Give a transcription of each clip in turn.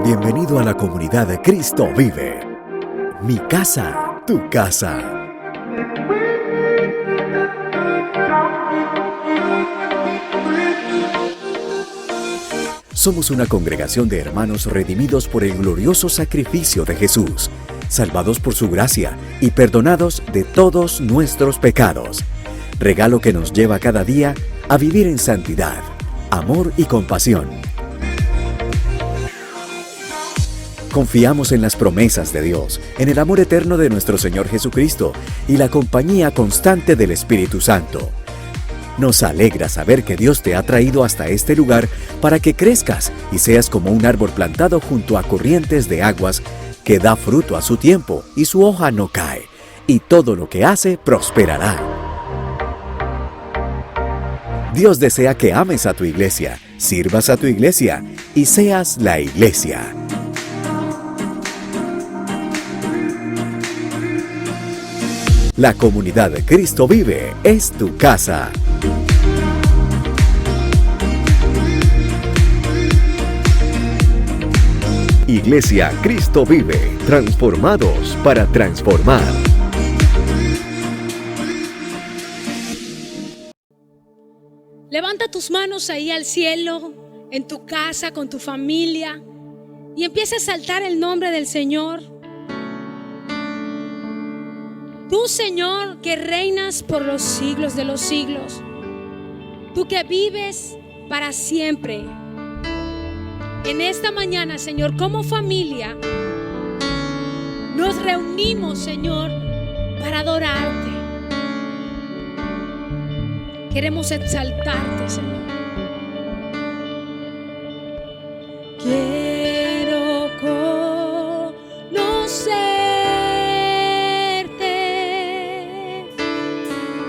Bienvenido a la comunidad de Cristo Vive. Mi casa, tu casa. Somos una congregación de hermanos redimidos por el glorioso sacrificio de Jesús, salvados por su gracia y perdonados de todos nuestros pecados. Regalo que nos lleva cada día a vivir en santidad, amor y compasión. Confiamos en las promesas de Dios, en el amor eterno de nuestro Señor Jesucristo y la compañía constante del Espíritu Santo. Nos alegra saber que Dios te ha traído hasta este lugar para que crezcas y seas como un árbol plantado junto a corrientes de aguas que da fruto a su tiempo y su hoja no cae, y todo lo que hace prosperará. Dios desea que ames a tu iglesia, sirvas a tu iglesia y seas la iglesia. La comunidad de Cristo Vive es tu casa. Iglesia Cristo Vive, transformados para transformar. Levanta tus manos ahí al cielo, en tu casa, con tu familia, y empieza a exaltar el nombre del Señor. Tú, Señor, que reinas por los siglos de los siglos. Tú que vives para siempre. En esta mañana, Señor, como familia, nos reunimos, Señor, para adorarte. Queremos exaltarte, Señor. Quiero conocerte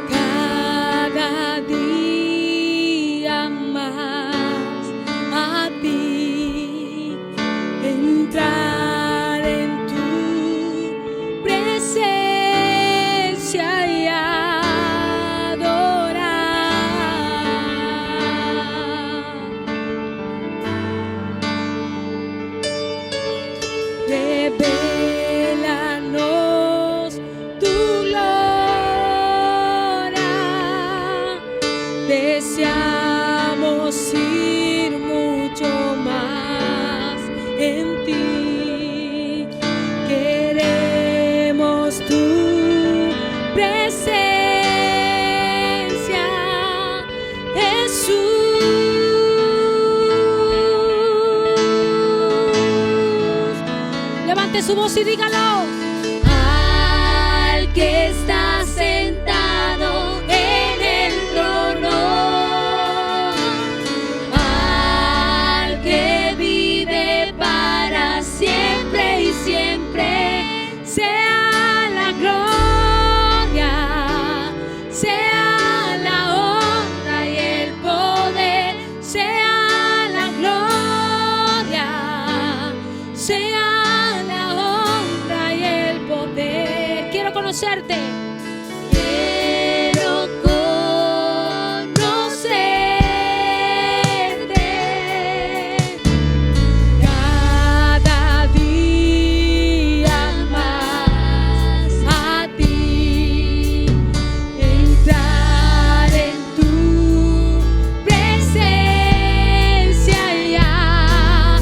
cada día más, a ti, entrar en tu presencia y adorar. Revélanos tu gloria, deseamos ir mucho más en ti, queremos tu presencia, Jesús. Levante su voz y dígalo. Al que está sentado en el trono, al que vive para siempre y siempre, sea la gloria, sea la honra y el poder, sea la gloria, sea la honra y el poder. Quiero conocerte. Quiero conocerte cada día más, a ti, entrar en tu presencia y adorar.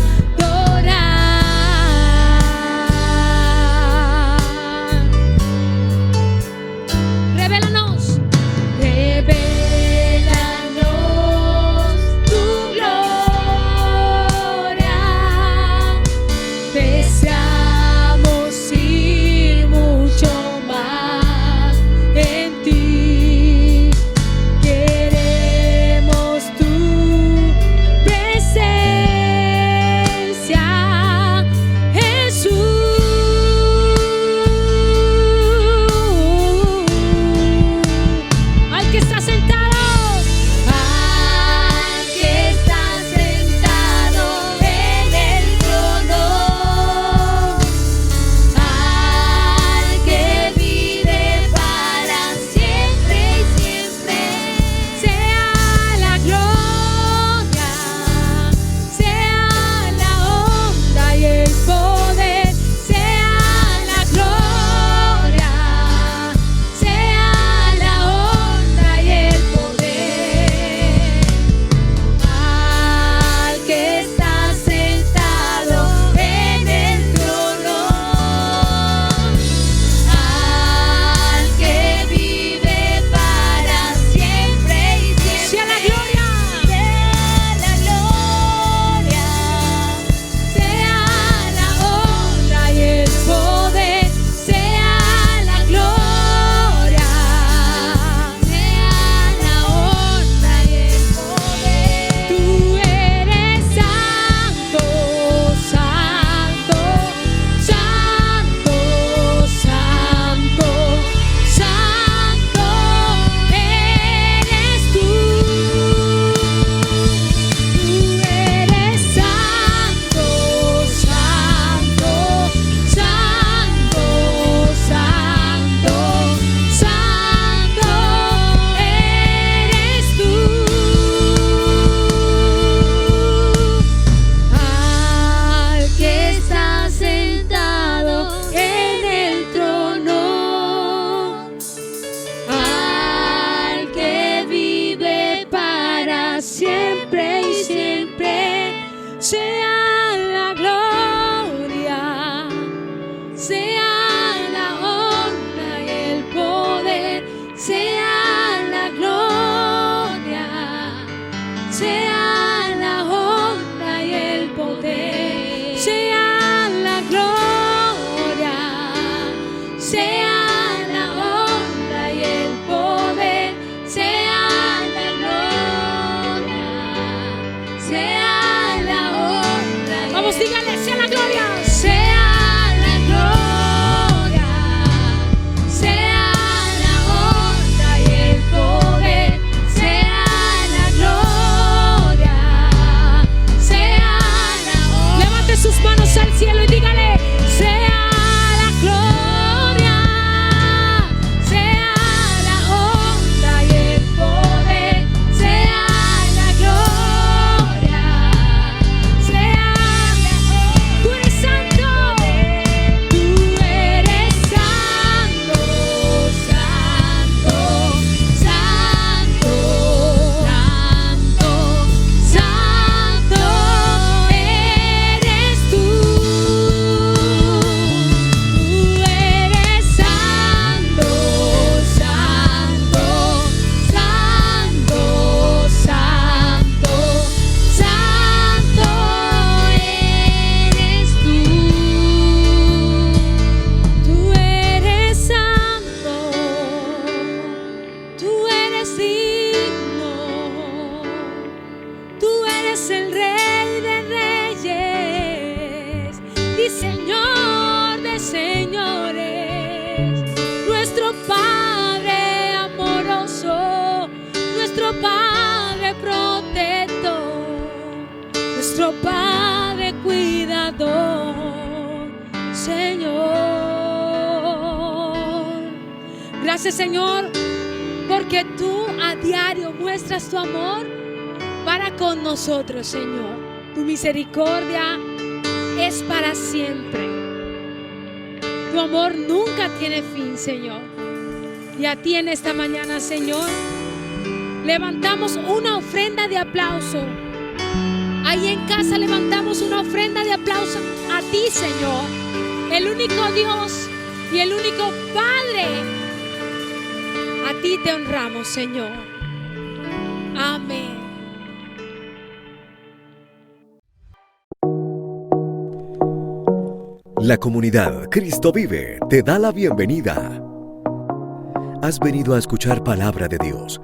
sea la honra. Vamos, dígale, sea la gloria. Sea la gloria, sea la honra y el poder. Sea la gloria, sea la honra. Levante sus manos al cielo y dígale, sea la gloria, sea la honra y el poder. Sea la gloria, sea la honra. Tú eres santo, tú eres santo, santo, santo, santo, santo eres tú. Tú eres santo, santo, santo, santo, santo eres tú. Tú eres santo, tú eres digno, tú eres el Rey de Reyes y Señor de señores, nuestro Padre amoroso, nuestro Padre protector, nuestro Padre cuidador, Señor. Gracias, Señor, porque tú a diario muestras tu amor para con nosotros, Señor. Tu misericordia es para siempre. Tu amor nunca tiene fin, Señor. Y a ti en esta mañana, Señor, levantamos una ofrenda de aplauso. Ahí en casa levantamos una ofrenda de aplauso a ti, Señor, el único Dios y el único Padre. A ti te honramos, Señor. Amén. La comunidad Cristo Vive te da la bienvenida. Has venido a escuchar palabra de Dios.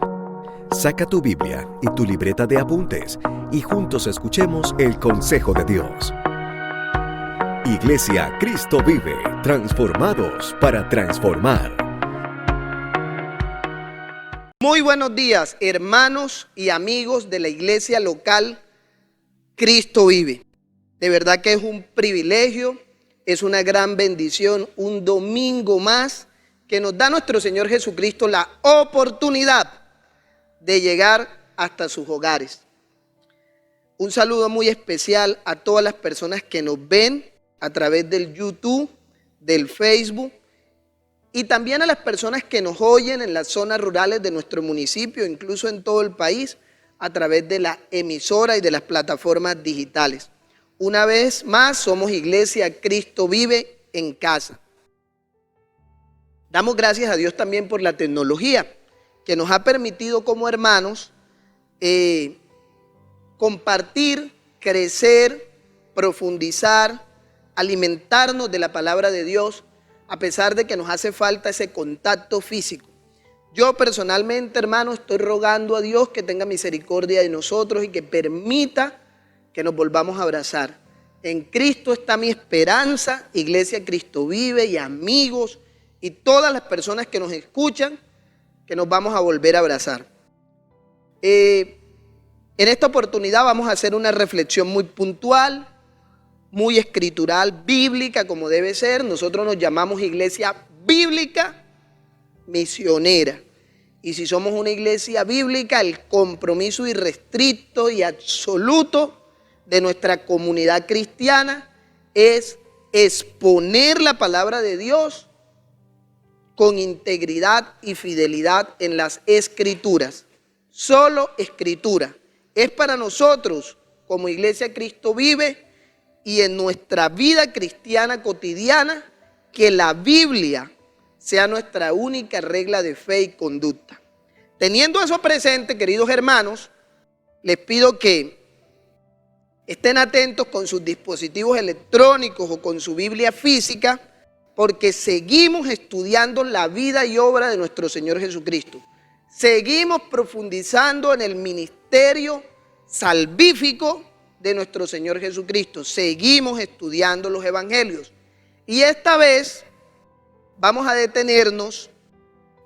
Saca tu Biblia y tu libreta de apuntes y juntos escuchemos el consejo de Dios. Iglesia Cristo Vive, transformados para transformar. Muy buenos días, hermanos y amigos de la iglesia local Cristo Vive. De verdad que es un privilegio, es una gran bendición, un domingo más que nos da nuestro Señor Jesucristo la oportunidad de llegar hasta sus hogares. Un saludo muy especial a todas las personas que nos ven a través del YouTube, del Facebook, y también a las personas que nos oyen en las zonas rurales de nuestro municipio, incluso en todo el país, a través de la emisora y de las plataformas digitales. Una vez más, somos Iglesia Cristo Vive en casa. Damos gracias a Dios también por la tecnología que nos ha permitido como hermanos compartir, crecer, profundizar, alimentarnos de la palabra de Dios, a pesar de que nos hace falta ese contacto físico. Yo personalmente, hermano, estoy rogando a Dios que tenga misericordia de nosotros y que permita que nos volvamos a abrazar. En Cristo está mi esperanza, Iglesia Cristo Vive y amigos y todas las personas que nos escuchan, que nos vamos a volver a abrazar. En esta oportunidad vamos a hacer una reflexión muy puntual, muy escritural, bíblica como debe ser. Nosotros nos llamamos Iglesia Bíblica Misionera. Y si somos una iglesia bíblica, el compromiso irrestricto y absoluto de nuestra comunidad cristiana es exponer la palabra de Dios con integridad y fidelidad en las escrituras. Solo escritura. Es para nosotros, como Iglesia Cristo Vive, y en nuestra vida cristiana cotidiana, que la Biblia sea nuestra única regla de fe y conducta. Teniendo eso presente, queridos hermanos, les pido que estén atentos con sus dispositivos electrónicos o con su Biblia física, porque seguimos estudiando la vida y obra de nuestro Señor Jesucristo. Seguimos profundizando en el ministerio salvífico de nuestro Señor Jesucristo. Seguimos estudiando los evangelios y esta vez vamos a detenernos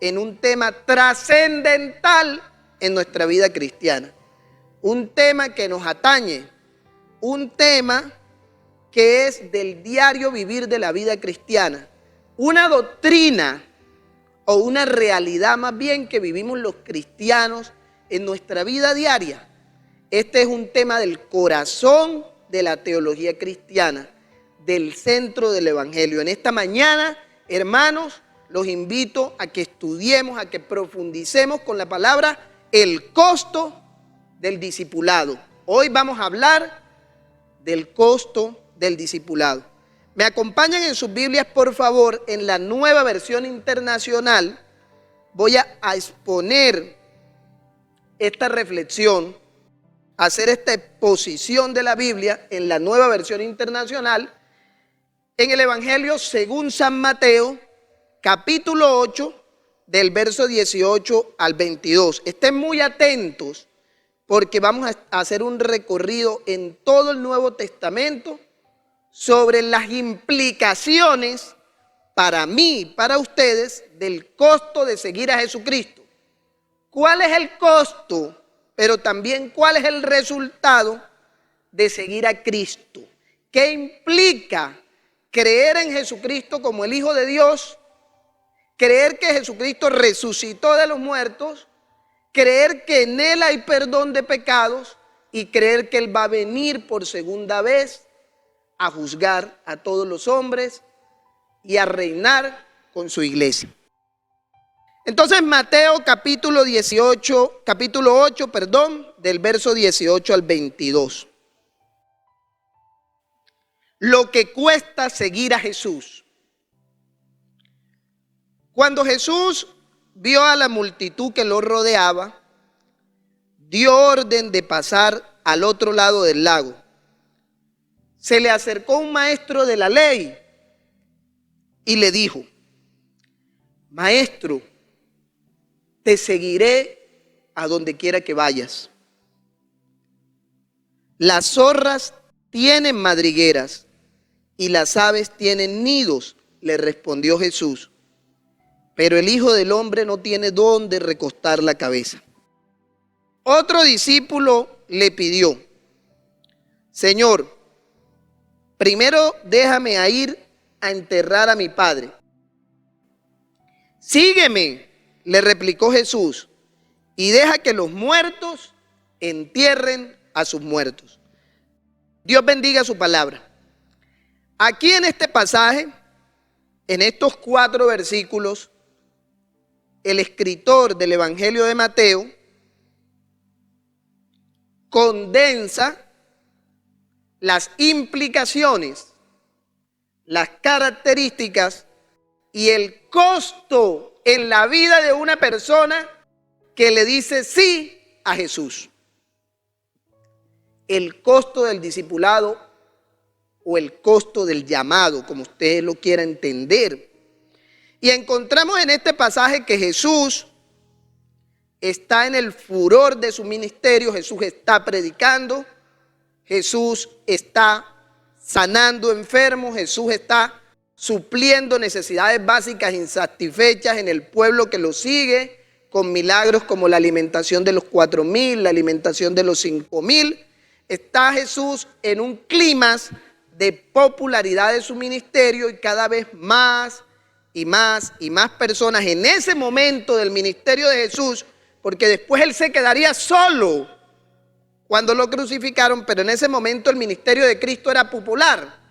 en un tema trascendental en nuestra vida cristiana, un tema que nos atañe, un tema que es del diario vivir de la vida cristiana, una doctrina o una realidad más bien que vivimos los cristianos en nuestra vida diaria. Este es un tema del corazón de la teología cristiana, del centro del evangelio. En esta mañana, hermanos, los invito a que estudiemos, a que profundicemos con la palabra el costo del discipulado. Hoy vamos a hablar del costo del discipulado. Me acompañan en sus Biblias, por favor, en la Nueva Versión Internacional. Voy a exponer esta reflexión, hacer esta exposición de la Biblia en la Nueva Versión Internacional, en el Evangelio según San Mateo, capítulo 8, del verso 18 al 22. Estén muy atentos porque vamos a hacer un recorrido en todo el Nuevo Testamento sobre las implicaciones para mí, para ustedes, del costo de seguir a Jesucristo. ¿Cuál es el costo? Pero también cuál es el resultado de seguir a Cristo. ¿Qué implica creer en Jesucristo como el Hijo de Dios? Creer que Jesucristo resucitó de los muertos, creer que en Él hay perdón de pecados y creer que Él va a venir por segunda vez a juzgar a todos los hombres y a reinar con su iglesia. Entonces Mateo capítulo 8, del verso 18 al 22. Lo que cuesta seguir a Jesús. Cuando Jesús vio a la multitud que lo rodeaba, dio orden de pasar al otro lado del lago. Se le acercó un maestro de la ley y le dijo: Maestro, te seguiré a donde quiera que vayas. Las zorras tienen madrigueras y las aves tienen nidos, le respondió Jesús. Pero el Hijo del Hombre no tiene dónde recostar la cabeza. Otro discípulo le pidió: Señor, primero déjame a ir a enterrar a mi padre. Sígueme, le replicó Jesús, y deja que los muertos entierren a sus muertos. Dios bendiga su palabra. Aquí en este pasaje, en estos 4 versículos, el escritor del Evangelio de Mateo condensa las implicaciones, las características y el costo en la vida de una persona que le dice sí a Jesús. El costo del discipulado o el costo del llamado, como usted lo quiera entender. Y encontramos en este pasaje que Jesús está en el furor de su ministerio. Jesús está predicando, Jesús está sanando enfermos, Jesús está supliendo necesidades básicas insatisfechas en el pueblo que lo sigue, con milagros como la alimentación de los 4,000, la alimentación de los 5,000. Está Jesús en un clima de popularidad de su ministerio y cada vez más y más personas en ese momento del ministerio de Jesús, porque después Él se quedaría solo cuando lo crucificaron, pero en ese momento el ministerio de Cristo era popular.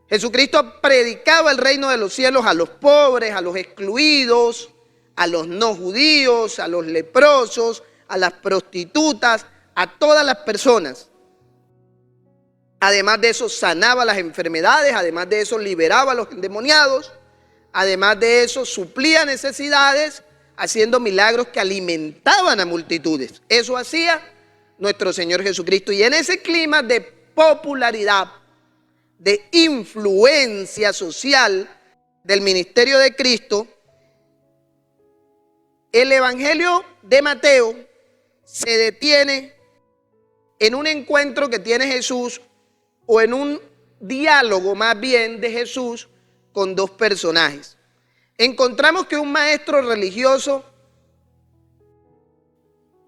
Jesucristo predicaba el reino de los cielos a los pobres, a los excluidos, a los no judíos, a los leprosos, a las prostitutas, a todas las personas. Además de eso sanaba las enfermedades, además de eso liberaba a los endemoniados, además de eso suplía necesidades, haciendo milagros que alimentaban a multitudes. Eso hacía nuestro Señor Jesucristo. Y en ese clima de popularidad, de influencia social del ministerio de Cristo, el Evangelio de Mateo se detiene en un encuentro que tiene Jesús, o en un diálogo más bien de Jesús con dos personajes. Encontramos que un maestro religioso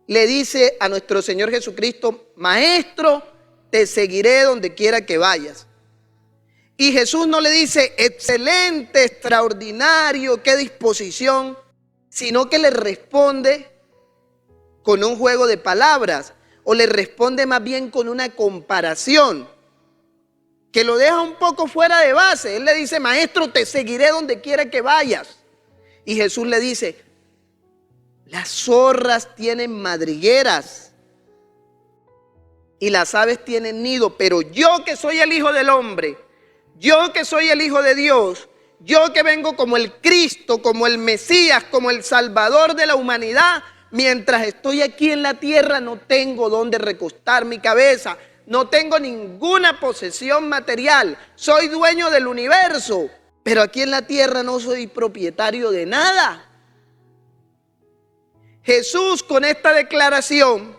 le dice a nuestro Señor Jesucristo: Maestro, te seguiré donde quiera que vayas. Y Jesús no le dice: excelente, extraordinario, qué disposición, sino que le responde con un juego de palabras, o le responde más bien con una comparación que lo deja un poco fuera de base. Él le dice: Maestro, te seguiré donde quiera que vayas. Y Jesús le dice: las zorras tienen madrigueras y las aves tienen nido, pero yo, que soy el Hijo del Hombre, yo que soy el Hijo de Dios, yo que vengo como el Cristo, como el Mesías, como el Salvador de la humanidad, mientras estoy aquí en la tierra no tengo donde recostar mi cabeza, no tengo ninguna posesión material, soy dueño del universo, pero aquí en la tierra no soy propietario de nada. Jesús, con esta declaración,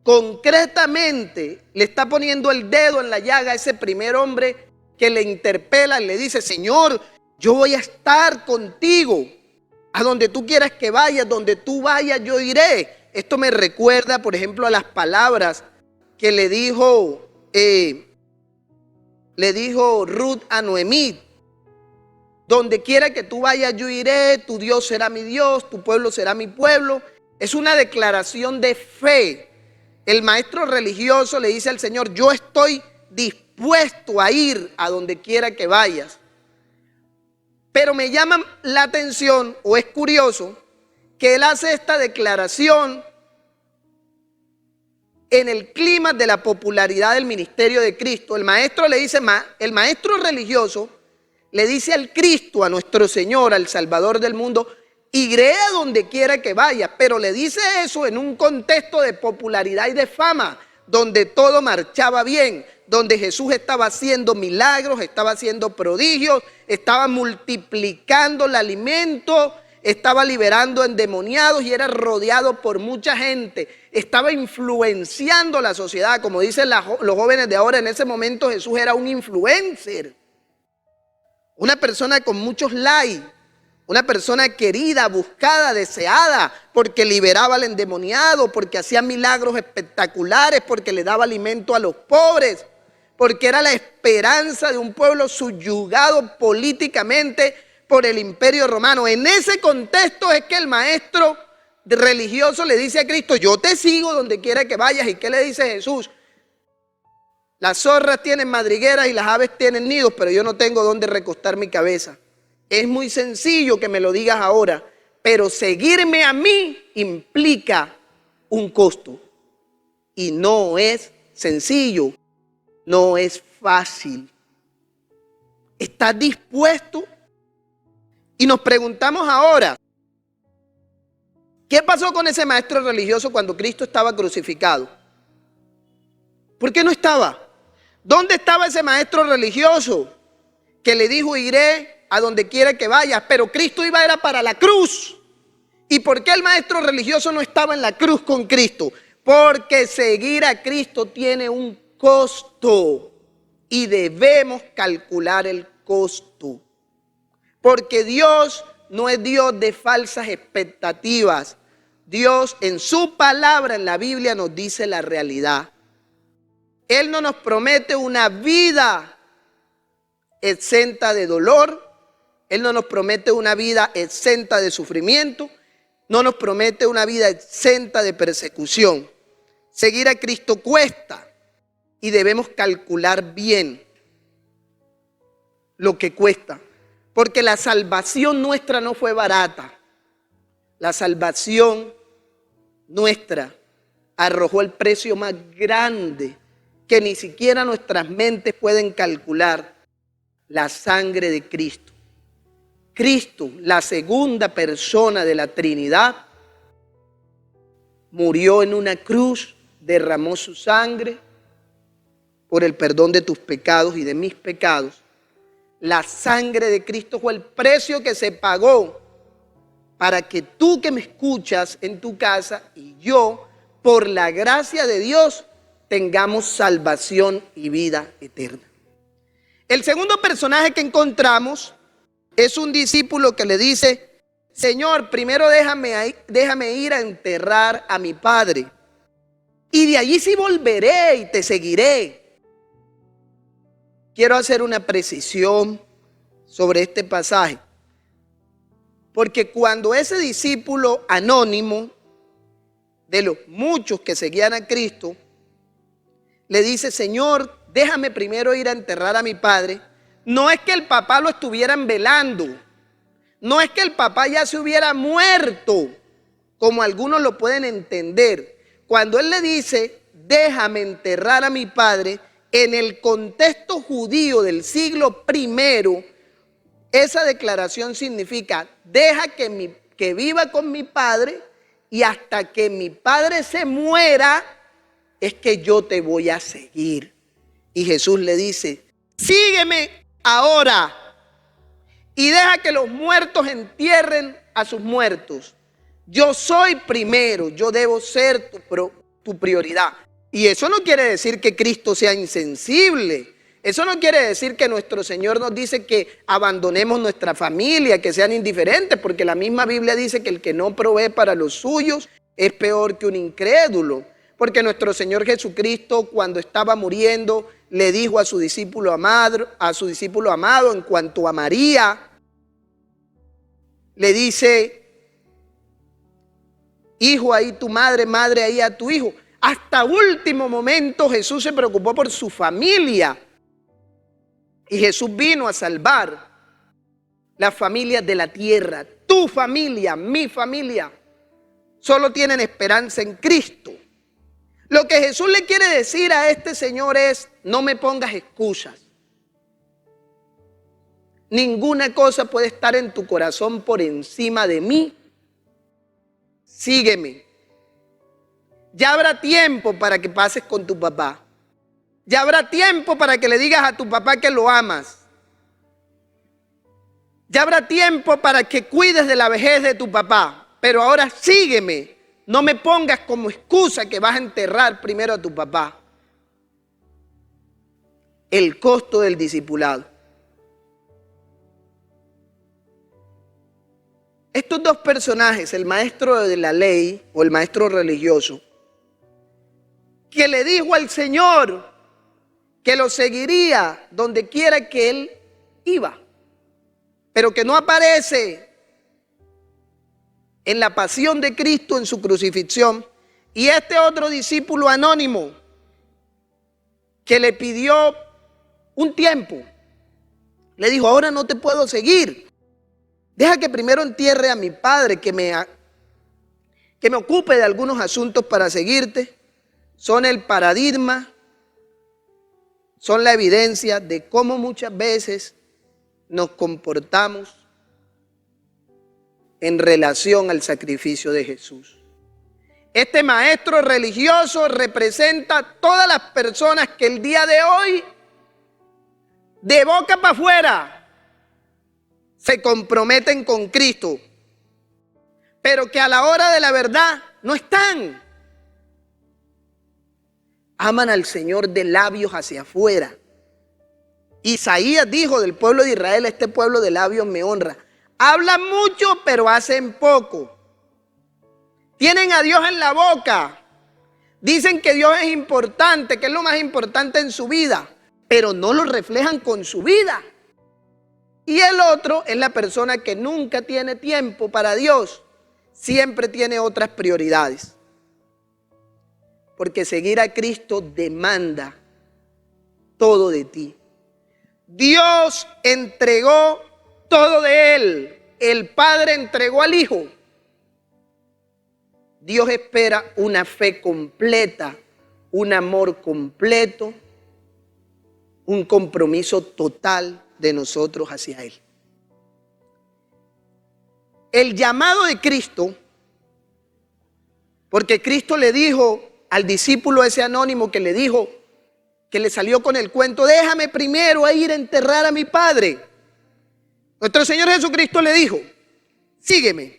concretamente le está poniendo el dedo en la llaga a ese primer hombre que le interpela y le dice: Señor, yo voy a estar contigo, a donde tú quieras que vayas, donde tú vayas yo iré. Esto me recuerda, por ejemplo, a las palabras que le dijo Ruth a Noemí: donde quiera que tú vayas yo iré, tu Dios será mi Dios, tu pueblo será mi pueblo. Es una declaración de fe. El maestro religioso le dice al Señor: yo estoy dispuesto a ir a donde quiera que vayas. Pero me llama la atención, o es curioso, que él hace esta declaración en el clima de la popularidad del ministerio de Cristo. El maestro religioso le dice al Cristo, a nuestro Señor, al Salvador del mundo: iré a donde quiera que vaya. Pero le dice eso en un contexto de popularidad y de fama, donde todo marchaba bien, donde Jesús estaba haciendo milagros, estaba haciendo prodigios, estaba multiplicando el alimento, estaba liberando endemoniados y era rodeado por mucha gente. Estaba influenciando la sociedad. Como dicen los jóvenes de ahora, en ese momento Jesús era un influencer. Una persona con muchos likes, una persona querida, buscada, deseada, porque liberaba al endemoniado, porque hacía milagros espectaculares, porque le daba alimento a los pobres, porque era la esperanza de un pueblo subyugado políticamente por el imperio romano. En ese contexto es que el maestro religioso le dice a Cristo: yo te sigo donde quiera que vayas. ¿Y qué le dice Jesús? Las zorras tienen madrigueras y las aves tienen nidos, pero yo no tengo donde recostar mi cabeza. Es muy sencillo que me lo digas ahora, pero seguirme a mí implica un costo. Y no es sencillo, no es fácil. ¿Estás dispuesto? Y nos preguntamos ahora, ¿qué pasó con ese maestro religioso cuando Cristo estaba crucificado? ¿Por qué no estaba? ¿Dónde estaba ese maestro religioso que le dijo: iré a donde quiera que vayas? Pero Cristo era para la cruz. ¿Y por qué el maestro religioso no estaba en la cruz con Cristo? Porque seguir a Cristo tiene un costo y debemos calcular el costo. Porque Dios no es Dios de falsas expectativas. Dios en su palabra, en la Biblia, nos dice la realidad. Él no nos promete una vida exenta de dolor. Él no nos promete una vida exenta de sufrimiento. No nos promete una vida exenta de persecución. Seguir a Cristo cuesta y debemos calcular bien lo que cuesta. Porque la salvación nuestra no fue barata. La salvación nuestra arrojó el precio más grande que ni siquiera nuestras mentes pueden calcular: la sangre de Cristo. Cristo, la segunda persona de la Trinidad, murió en una cruz, derramó su sangre por el perdón de tus pecados y de mis pecados. La sangre de Cristo fue el precio que se pagó para que tú que me escuchas en tu casa y yo por la gracia de Dios, tengamos salvación y vida eterna. El segundo personaje que encontramos es un discípulo que le dice: Señor, primero déjame ir a enterrar a mi padre, y de allí sí volveré y te seguiré. Quiero hacer una precisión sobre este pasaje, porque cuando ese discípulo anónimo, de los muchos que seguían a Cristo, le dice: Señor, déjame primero ir a enterrar a mi padre, no es que el papá lo estuvieran velando, no es que el papá ya se hubiera muerto, como algunos lo pueden entender. Cuando él le dice: déjame enterrar a mi padre, en el contexto judío del siglo I, esa declaración significa: deja que viva con mi padre, y hasta que mi padre se muera es que yo te voy a seguir. Y Jesús le dice: sígueme ahora y deja que los muertos entierren a sus muertos. Yo soy primero, yo debo ser tu prioridad. Y eso no quiere decir que Cristo sea insensible. Eso no quiere decir que nuestro Señor nos dice que abandonemos nuestra familia, que sean indiferentes, porque la misma Biblia dice que el que no provee para los suyos es peor que un incrédulo. Porque nuestro Señor Jesucristo, cuando estaba muriendo, le dijo a su discípulo amado, en cuanto a María, le dice: hijo, ahí tu madre, madre, ahí a tu hijo. Hasta último momento Jesús se preocupó por su familia. Y Jesús vino a salvar las familias de la tierra. Tu familia, mi familia, solo tienen esperanza en Cristo. Lo que Jesús le quiere decir a este señor es: no me pongas excusas. Ninguna cosa puede estar en tu corazón por encima de mí. Sígueme. Ya habrá tiempo para que pases con tu papá. Ya habrá tiempo para que le digas a tu papá que lo amas. Ya habrá tiempo para que cuides de la vejez de tu papá. Pero ahora sígueme. No me pongas como excusa que vas a enterrar primero a tu papá. El costo del discipulado. Estos dos personajes, el maestro de la ley o el maestro religioso, que le dijo al Señor que lo seguiría donde quiera que él iba, pero que no aparece en la pasión de Cristo, en su crucifixión. Y este otro discípulo anónimo que le pidió un tiempo, le dijo: ahora no te puedo seguir, deja que primero entierre a mi padre, que me ocupe de algunos asuntos para seguirte. Son el paradigma, son la evidencia de cómo muchas veces nos comportamos en relación al sacrificio de Jesús. Este maestro religioso representa a todas las personas que el día de hoy, de boca para afuera, se comprometen con Cristo, pero que a la hora de la verdad no están. Aman al Señor de labios hacia afuera. Isaías dijo del pueblo de Israel: este pueblo de labios me honra. Hablan mucho, pero hacen poco. Tienen a Dios en la boca. Dicen que Dios es importante, que es lo más importante en su vida, pero no lo reflejan con su vida. Y el otro es la persona que nunca tiene tiempo para Dios. Siempre tiene otras prioridades. Porque seguir a Cristo demanda todo de ti. Dios entregó todo de Él. El Padre entregó al Hijo. Dios espera una fe completa, un amor completo, un compromiso total de nosotros hacia Él. El llamado de Cristo, porque Cristo le dijo al discípulo ese anónimo que le dijo, que le salió con el cuento: déjame primero a ir a enterrar a mi padre. Nuestro Señor Jesucristo le dijo: sígueme.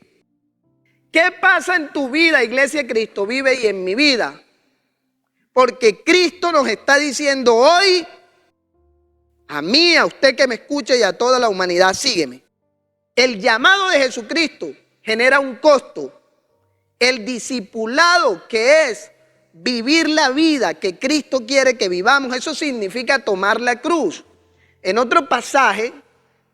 ¿Qué pasa en tu vida, Iglesia Cristo Vive, y en mi vida? Porque Cristo nos está diciendo hoy, a mí, a usted que me escucha y a toda la humanidad, sígueme. El llamado de Jesucristo genera un costo. El discipulado, que es vivir la vida que Cristo quiere que vivamos, eso significa tomar la cruz. En otro pasaje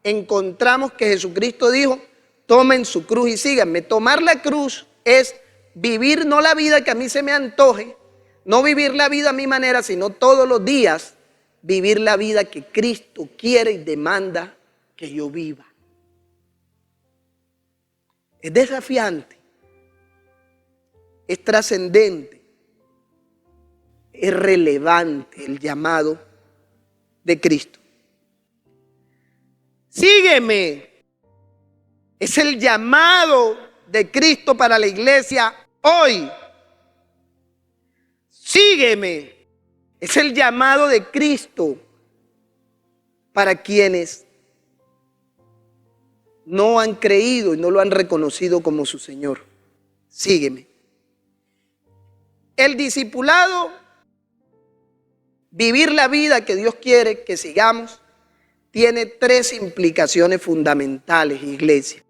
encontramos que Jesucristo dijo, tomen su cruz y síganme. Tomar la cruz es vivir no la vida que a mí se me antoje, no vivir la vida a mi manera, sino todos los días vivir la vida que Cristo quiere y demanda que yo viva. Es desafiante, es trascendente, es relevante el llamado de Cristo. Sígueme. Es el llamado de Cristo para la iglesia hoy. Sígueme. Es el llamado de Cristo para quienes no han creído y no lo han reconocido como su Señor. Sígueme. El discipulado, vivir la vida que Dios quiere que sigamos, tiene 3 implicaciones fundamentales, iglesia.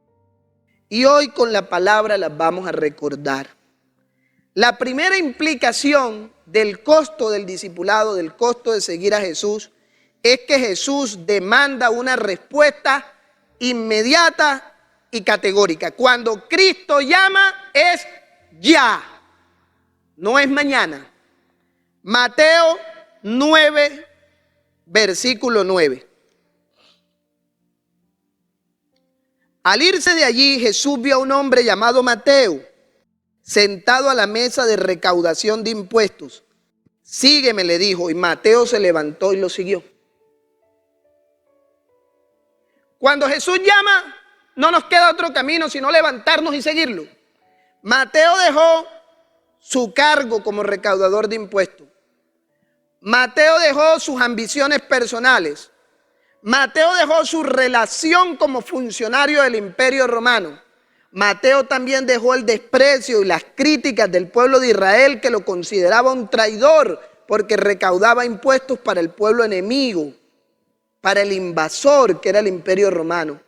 Y hoy con la palabra las vamos a recordar. La primera implicación del costo del discipulado, del costo de seguir a Jesús, es que Jesús demanda una respuesta inmediata y categórica. Cuando Cristo llama es ya, no es mañana. Mateo 9, versículo 9. Al irse de allí, Jesús vio a un hombre llamado Mateo, sentado a la mesa de recaudación de impuestos. Sígueme, le dijo, y Mateo se levantó y lo siguió. Cuando Jesús llama, no nos queda otro camino sino levantarnos y seguirlo. Mateo dejó su cargo como recaudador de impuestos. Mateo dejó sus ambiciones personales. Mateo dejó su relación como funcionario del Imperio Romano. Mateo también dejó el desprecio y las críticas del pueblo de Israel, que lo consideraba un traidor porque recaudaba impuestos para el pueblo enemigo, para el invasor que era el Imperio Romano.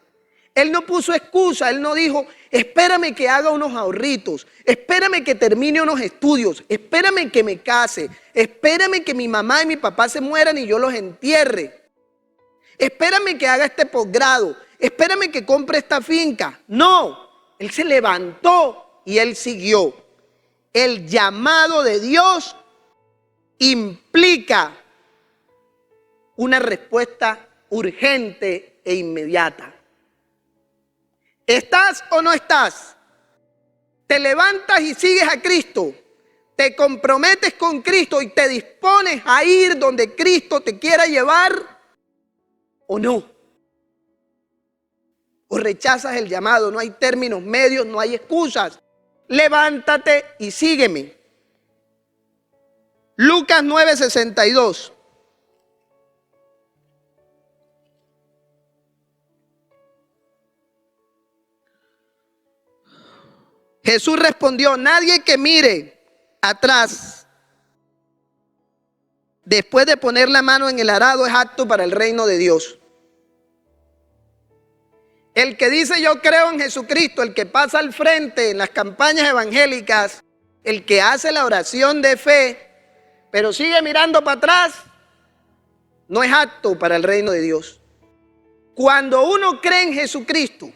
Él no puso excusa, él no dijo, espérame que haga unos ahorritos, espérame que termine unos estudios, espérame que me case, espérame que mi mamá y mi papá se mueran y yo los entierre. Espérame que haga este posgrado, espérame que compre esta finca. No, él se levantó y él siguió. El llamado de Dios implica una respuesta urgente e inmediata. ¿Estás o no estás? ¿Te levantas y sigues a Cristo? ¿Te comprometes con Cristo y te dispones a ir donde Cristo te quiera llevar? ¿O no? ¿O rechazas el llamado? No hay términos medios, no hay excusas. Levántate y sígueme. Lucas 9:62. Jesús respondió, nadie que mire atrás después de poner la mano en el arado es apto para el reino de Dios. El que dice yo creo en Jesucristo, el que pasa al frente en las campañas evangélicas, el que hace la oración de fe, pero sigue mirando para atrás, no es apto para el reino de Dios. Cuando uno cree en Jesucristo,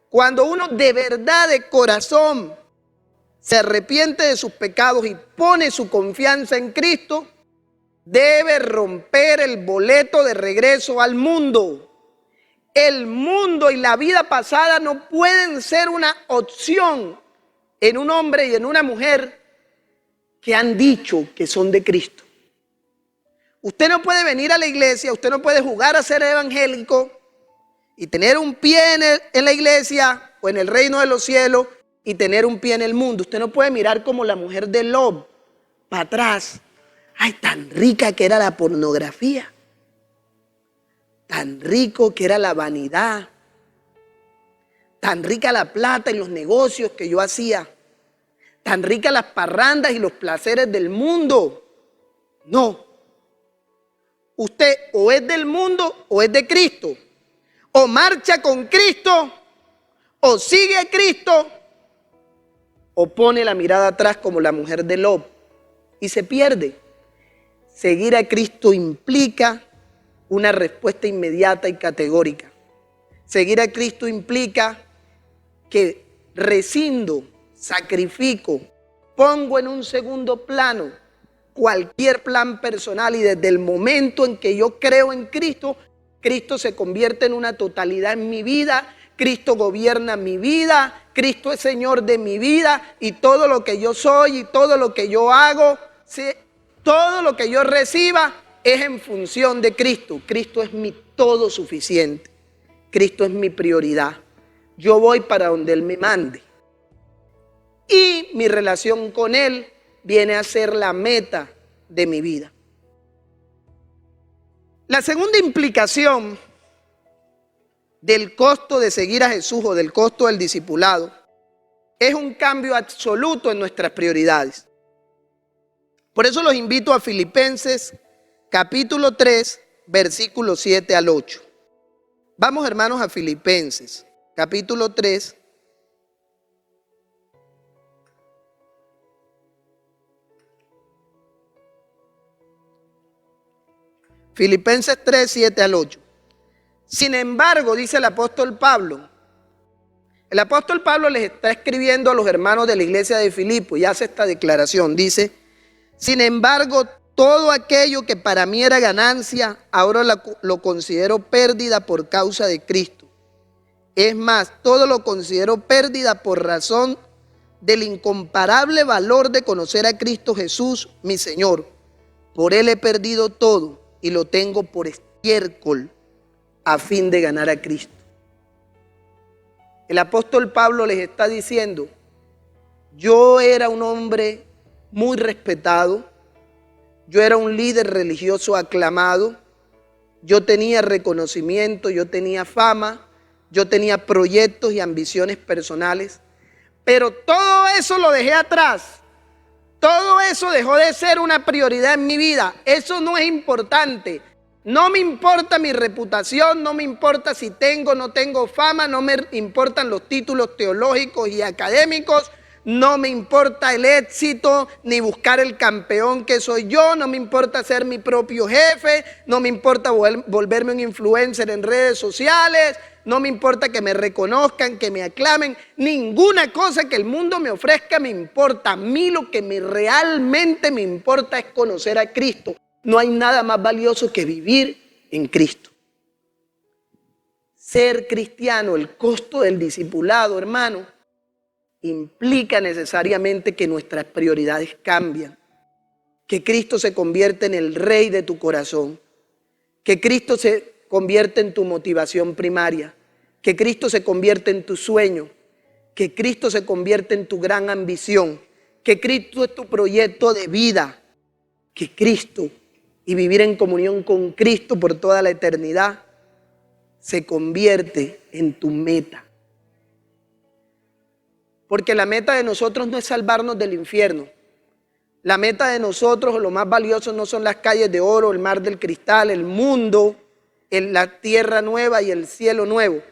cuando uno de verdad, de corazón, se arrepiente de sus pecados y pone su confianza en Cristo, debe romper el boleto de regreso al mundo. El mundo y la vida pasada no pueden ser una opción en un hombre y en una mujer que han dicho que son de Cristo. Usted no puede venir a la iglesia, usted no puede jugar a ser evangélico y tener un pie en la iglesia o en el reino de los cielos y tener un pie en el mundo. Usted no puede mirar como la mujer de Lot para atrás. Ay, tan rica que era la pornografía, tan rico que era la vanidad, tan rica la plata y los negocios que yo hacía, tan ricas las parrandas y los placeres del mundo. No. Usted o es del mundo o es de Cristo. O marcha con Cristo, o sigue a Cristo, o pone la mirada atrás como la mujer de Lot y se pierde. Seguir a Cristo implica una respuesta inmediata y categórica. Seguir a Cristo implica que rescindo, sacrifico, pongo en un segundo plano cualquier plan personal y desde el momento en que yo creo en Cristo, Cristo se convierte en una totalidad en mi vida, Cristo gobierna mi vida, Cristo es Señor de mi vida y todo lo que yo soy y todo lo que yo hago, todo lo que yo reciba es en función de Cristo. Cristo es mi todo suficiente, Cristo es mi prioridad. Yo voy para donde Él me mande. Y mi relación con Él viene a ser la meta de mi vida. La segunda implicación del costo de seguir a Jesús o del costo del discipulado es un cambio absoluto en nuestras prioridades. Por eso los invito a Filipenses capítulo 3, versículos 7 al 8. Vamos, hermanos, a Filipenses capítulo 3. Filipenses 3, 7 al 8. Sin embargo, dice el apóstol Pablo les está escribiendo a los hermanos de la iglesia de Filipo y hace esta declaración. Dice, sin embargo, todo aquello que para mí era ganancia, ahora lo considero pérdida por causa de Cristo. Es más, todo lo considero pérdida por razón del incomparable valor de conocer a Cristo Jesús, mi Señor. Por Él he perdido todo y lo tengo por estiércol a fin de ganar a Cristo. El apóstol Pablo les está diciendo, yo era un hombre muy respetado, yo era un líder religioso aclamado, yo tenía reconocimiento, yo tenía fama, yo tenía proyectos y ambiciones personales, pero todo eso lo dejé atrás. Todo eso dejó de ser una prioridad en mi vida. Eso no es importante. No me importa mi reputación, no me importa si tengo o no tengo fama, no me importan los títulos teológicos y académicos, no me importa el éxito ni buscar el campeón que soy yo, no me importa ser mi propio jefe, no me importa volverme un influencer en redes sociales, no me importa que me reconozcan, que me aclamen, ninguna cosa que el mundo me ofrezca me importa. A mí lo que realmente me importa es conocer a Cristo. No hay nada más valioso que vivir en Cristo. Ser cristiano, el costo del discipulado, hermano, implica necesariamente que nuestras prioridades cambian, que Cristo se convierte en el rey de tu corazón, que Cristo se convierte en tu motivación primaria, que Cristo se convierte en tu sueño, que Cristo se convierte en tu gran ambición, que Cristo es tu proyecto de vida, que Cristo y vivir en comunión con Cristo por toda la eternidad se convierte en tu meta. Porque la meta de nosotros no es salvarnos del infierno. La meta de nosotros, o lo más valioso, no son las calles de oro, el mar del cristal, el mundo, la tierra nueva y el cielo nuevo.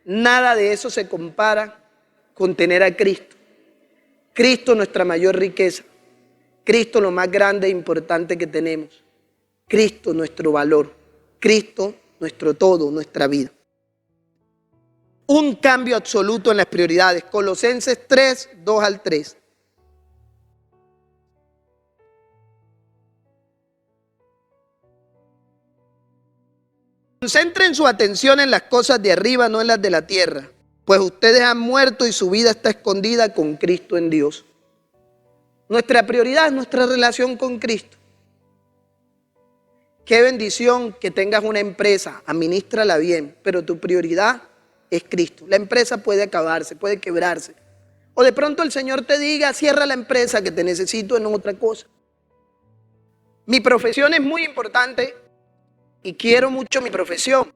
Nada de eso se compara con tener a Cristo. Cristo nuestra mayor riqueza. Cristo lo más grande e importante que tenemos. Cristo nuestro valor. Cristo nuestro todo, nuestra vida. Un cambio absoluto en las prioridades. Colosenses 3, 2 al 3. Concentren su atención en las cosas de arriba, no en las de la tierra, pues ustedes han muerto y su vida está escondida con Cristo en Dios. Nuestra prioridad es nuestra relación con Cristo. Qué bendición que tengas una empresa, administrala bien, pero tu prioridad es Cristo. La empresa puede acabarse, puede quebrarse. O de pronto el Señor te diga, cierra la empresa que te necesito en otra cosa. Mi profesión es muy importante y quiero mucho mi profesión.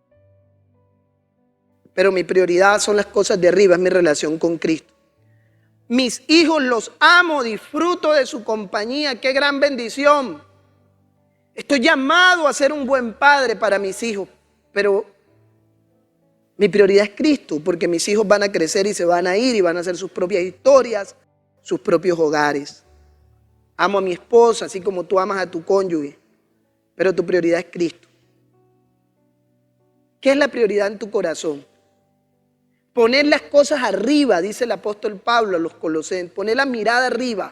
pero mi prioridad son las cosas de arriba, es mi relación con Cristo. Mis hijos los amo, disfruto de su compañía, qué gran bendición. Estoy llamado a ser un buen padre para mis hijos, pero mi prioridad es Cristo, porque mis hijos van a crecer y se van a ir y van a hacer sus propias historias, sus propios hogares. Amo a mi esposa, así como tú amas a tu cónyuge, pero tu prioridad es Cristo. ¿Qué es la prioridad en tu corazón? Poner las cosas arriba, dice el apóstol Pablo a los Colosenses. Poner la mirada arriba.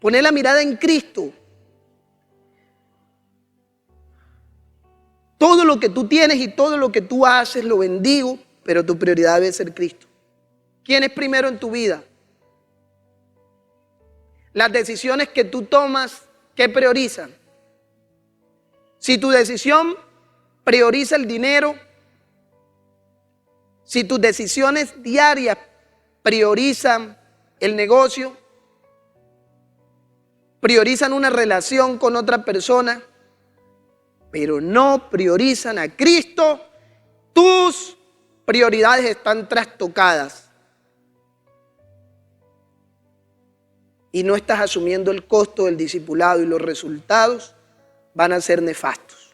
Poner la mirada en Cristo. Todo lo que tú tienes y todo lo que tú haces lo bendigo, pero tu prioridad debe ser Cristo. ¿Quién es primero en tu vida? Las decisiones que tú tomas, ¿qué priorizan? Si tu decisión prioriza el dinero, si tus decisiones diarias priorizan el negocio, priorizan una relación con otra persona, pero no priorizan a Cristo, tus prioridades están trastocadas y no estás asumiendo el costo del discipulado y los resultados van a ser nefastos.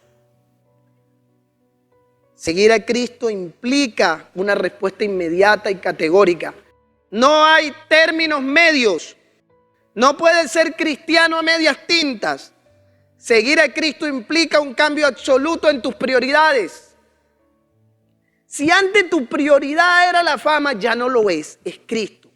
Seguir a Cristo implica una respuesta inmediata y categórica. No hay términos medios. No puedes ser cristiano a medias tintas. Seguir a Cristo implica un cambio absoluto en tus prioridades. Si antes tu prioridad era la fama, ya no lo es Cristo.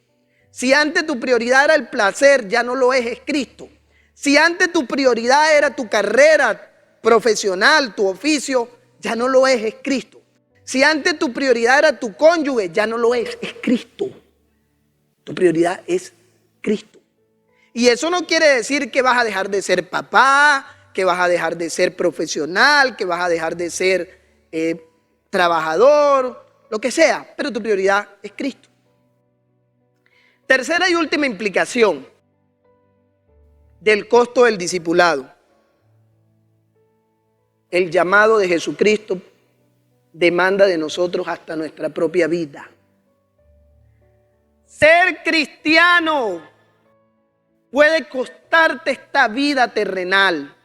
Si antes tu prioridad era el placer, ya no lo es Cristo. Si antes tu prioridad era tu carrera profesional, tu oficio, ya no lo es Cristo. Si antes tu prioridad era tu cónyuge, ya no lo es Cristo. Tu prioridad es Cristo. Y eso no quiere decir que vas a dejar de ser papá, que vas a dejar de ser profesional, que vas a dejar de ser trabajador, lo que sea, pero tu prioridad es Cristo. Tercera y última implicación del costo del discipulado. El llamado de Jesucristo demanda de nosotros hasta nuestra propia vida. Ser cristiano puede costarte esta vida terrenal.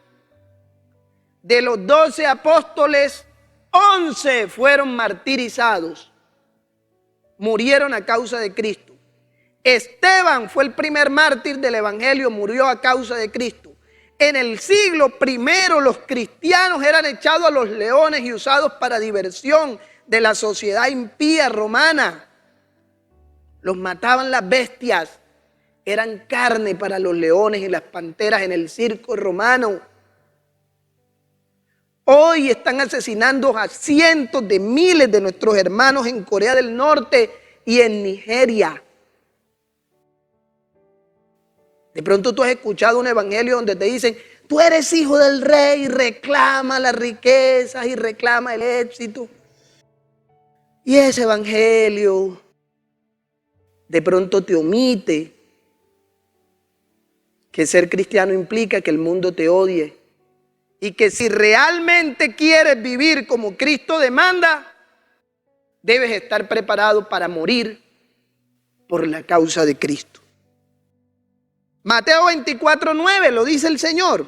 De los 12 apóstoles, 11 fueron martirizados. Murieron a causa de Cristo. Esteban fue el primer mártir del evangelio, murió a causa de Cristo. En el siglo I los cristianos eran echados a los leones y usados para diversión de la sociedad impía romana. Los mataban las bestias, eran carne para los leones y las panteras en el circo romano. Hoy están asesinando a cientos de miles de nuestros hermanos en Corea del Norte y en Nigeria. De pronto tú has escuchado un evangelio donde te dicen, tú eres hijo del rey y reclama las riquezas y reclama el éxito. Y ese evangelio de pronto te omite que ser cristiano implica que el mundo te odie y que si realmente quieres vivir como Cristo demanda, debes estar preparado para morir por la causa de Cristo. Mateo 24:9 lo dice el Señor.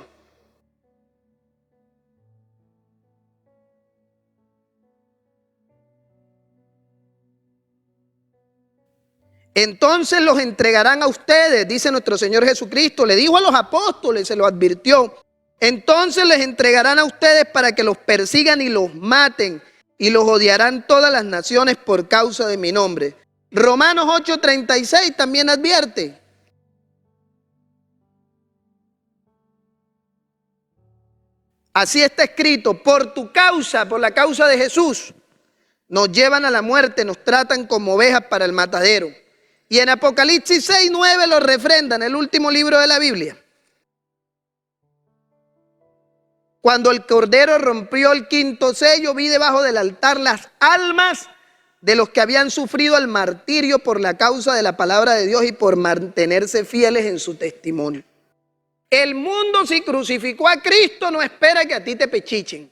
Entonces los entregarán a ustedes, dice nuestro Señor Jesucristo. Le dijo a los apóstoles, se lo advirtió. Entonces les entregarán a ustedes para que los persigan y los maten, y los odiarán todas las naciones por causa de mi nombre. Romanos 8:36 también advierte. Así está escrito, por tu causa, por la causa de Jesús, nos llevan a la muerte, nos tratan como ovejas para el matadero. Y en Apocalipsis 6:9 lo refrendan, el último libro de la Biblia. Cuando el Cordero rompió el quinto sello, vi debajo del altar las almas de los que habían sufrido el martirio por la causa de la palabra de Dios y por mantenerse fieles en su testimonio. El mundo, si crucificó a Cristo, no espera que a ti te pechichen.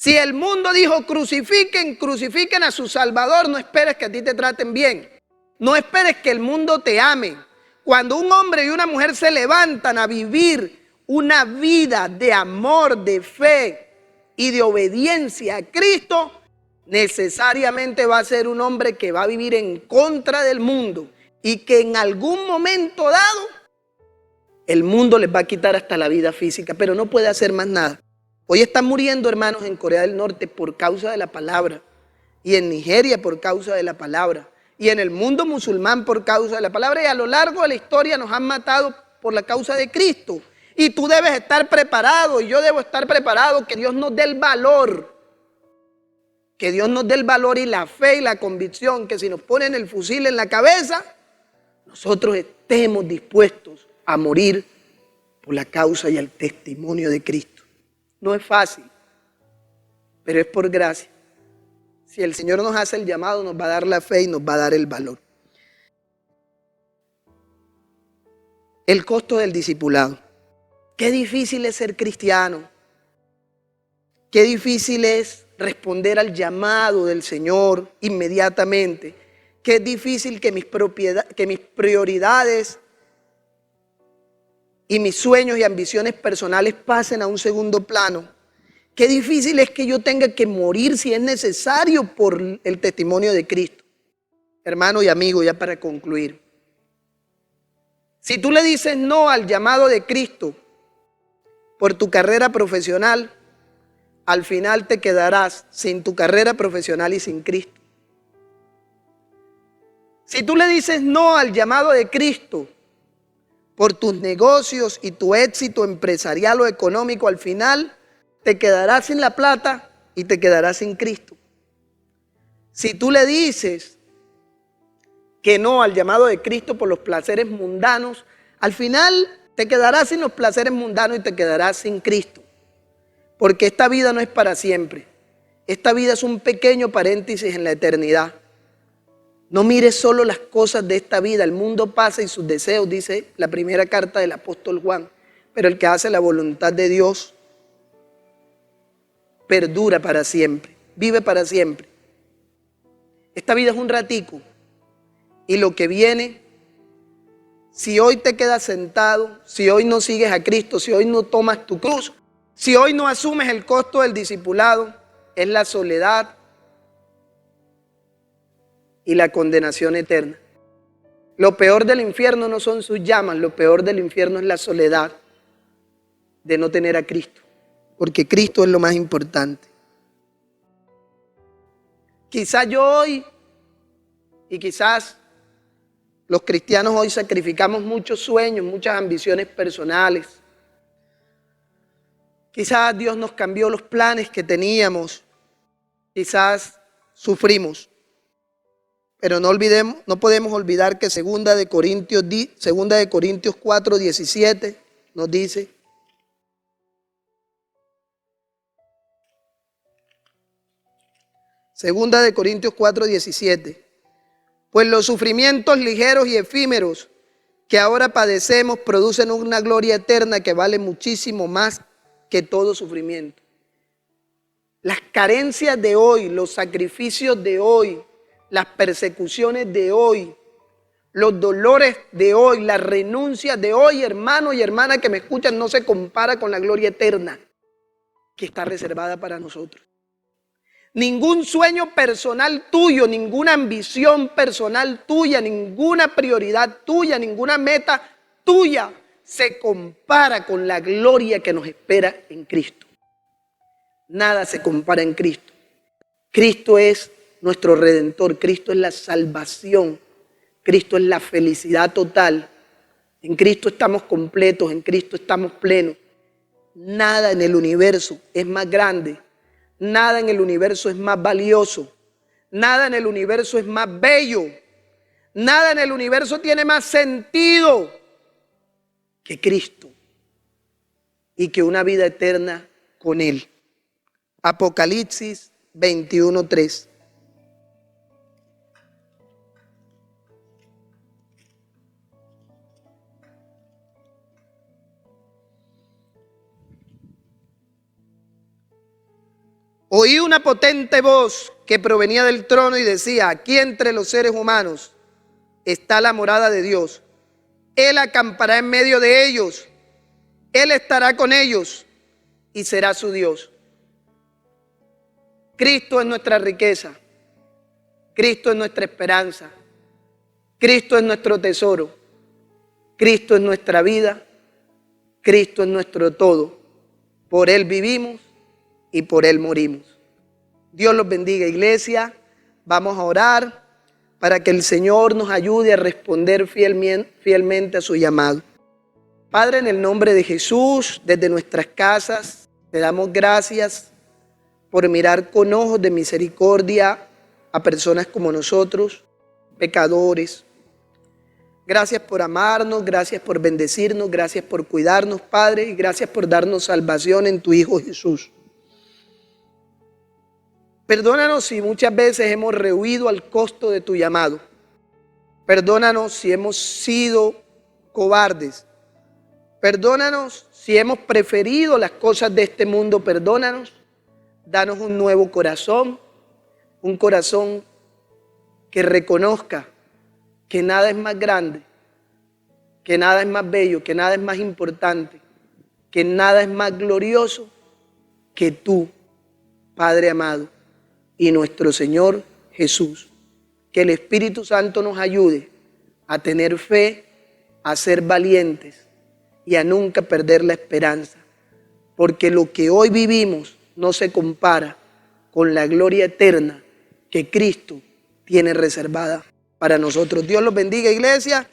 Si el mundo dijo crucifiquen, crucifiquen a su Salvador, no esperes que a ti te traten bien. No esperes que el mundo te ame. Cuando un hombre y una mujer se levantan a vivir una vida de amor, de fe y de obediencia a Cristo, necesariamente va a ser un hombre que va a vivir en contra del mundo y que en algún momento dado el mundo les va a quitar hasta la vida física, pero no puede hacer más nada. Hoy están muriendo hermanos en Corea del Norte por causa de la palabra, y en Nigeria por causa de la palabra, y en el mundo musulmán por causa de la palabra, y a lo largo de la historia nos han matado por la causa de Cristo. Y tú debes estar preparado, y yo debo estar preparado, que Dios nos dé el valor, que Dios nos dé el valor y la fe y la convicción, que si nos ponen el fusil en la cabeza, nosotros estemos dispuestos a morir por la causa y el testimonio de Cristo. No es fácil, pero es por gracia. Si el Señor nos hace el llamado, nos va a dar la fe y nos va a dar el valor. El costo del discipulado. Qué difícil es ser cristiano. Qué difícil es responder al llamado del Señor inmediatamente. Qué difícil que mis prioridades y mis sueños y ambiciones personales pasen a un segundo plano. Qué difícil es que yo tenga que morir si es necesario por el testimonio de Cristo. Hermano y amigo, ya para concluir. Si tú le dices no al llamado de Cristo por tu carrera profesional, al final te quedarás sin tu carrera profesional y sin Cristo. Si tú le dices no al llamado de Cristo por tus negocios y tu éxito empresarial o económico, al final te quedarás sin la plata y te quedarás sin Cristo. Si tú le dices que no al llamado de Cristo por los placeres mundanos, al final te quedarás sin los placeres mundanos y te quedarás sin Cristo. Porque esta vida no es para siempre. Esta vida es un pequeño paréntesis en la eternidad. No mires solo las cosas de esta vida. El mundo pasa y sus deseos, dice la primera carta del apóstol Juan. Pero el que hace la voluntad de Dios perdura para siempre, vive para siempre. Esta vida es un ratico. Y lo que viene, si hoy te quedas sentado, si hoy no sigues a Cristo, si hoy no tomas tu cruz, si hoy no asumes el costo del discipulado, es la soledad y la condenación eterna. Lo peor del infierno no son sus llamas, lo peor del infierno es la soledad de no tener a Cristo, porque Cristo es lo más importante. Quizás yo hoy, y quizás los cristianos hoy sacrificamos muchos sueños, muchas ambiciones personales. Quizás Dios nos cambió los planes que teníamos, quizás sufrimos. Pero no podemos olvidar que 2 de Corintios 4:17 nos dice: Segunda de Corintios 4:17. Pues los sufrimientos ligeros y efímeros que ahora padecemos producen una gloria eterna que vale muchísimo más que todo sufrimiento. Las carencias de hoy, los sacrificios de hoy, las persecuciones de hoy, los dolores de hoy, las renuncias de hoy, hermano y hermana que me escuchan, no se compara con la gloria eterna que está reservada para nosotros. Ningún sueño personal tuyo, ninguna ambición personal tuya, ninguna prioridad tuya, ninguna meta tuya se compara con la gloria que nos espera en Cristo. Nada se compara en Cristo. Cristo es nuestro Redentor, Cristo es la salvación, Cristo es la felicidad total. En Cristo estamos completos, en Cristo estamos plenos. Nada en el universo es más grande. Nada en el universo es más valioso. Nada en el universo es más bello. Nada en el universo tiene más sentido que Cristo y que una vida eterna con Él. Apocalipsis 21:3. Oí una potente voz que provenía del trono y decía: aquí entre los seres humanos está la morada de Dios. Él acampará en medio de ellos. Él estará con ellos y será su Dios. Cristo es nuestra riqueza. Cristo es nuestra esperanza. Cristo es nuestro tesoro. Cristo es nuestra vida. Cristo es nuestro todo. Por Él vivimos y por Él morimos. Dios los bendiga, iglesia. Vamos a orar para que el Señor nos ayude a responder fielmente a su llamado. Padre, en el nombre de Jesús, desde nuestras casas, te damos gracias por mirar con ojos de misericordia a personas como nosotros, pecadores. Gracias por amarnos, gracias por bendecirnos, gracias por cuidarnos, Padre, y gracias por darnos salvación en tu Hijo Jesús. Perdónanos si muchas veces hemos rehuido al costo de tu llamado. Perdónanos si hemos sido cobardes. Perdónanos si hemos preferido las cosas de este mundo. Perdónanos. Danos un nuevo corazón, un corazón que reconozca que nada es más grande, que nada es más bello, que nada es más importante, que nada es más glorioso que tú, Padre amado, y nuestro Señor Jesús. Que el Espíritu Santo nos ayude a tener fe, a ser valientes y a nunca perder la esperanza, porque lo que hoy vivimos no se compara con la gloria eterna que Cristo tiene reservada para nosotros. Dios los bendiga, iglesia.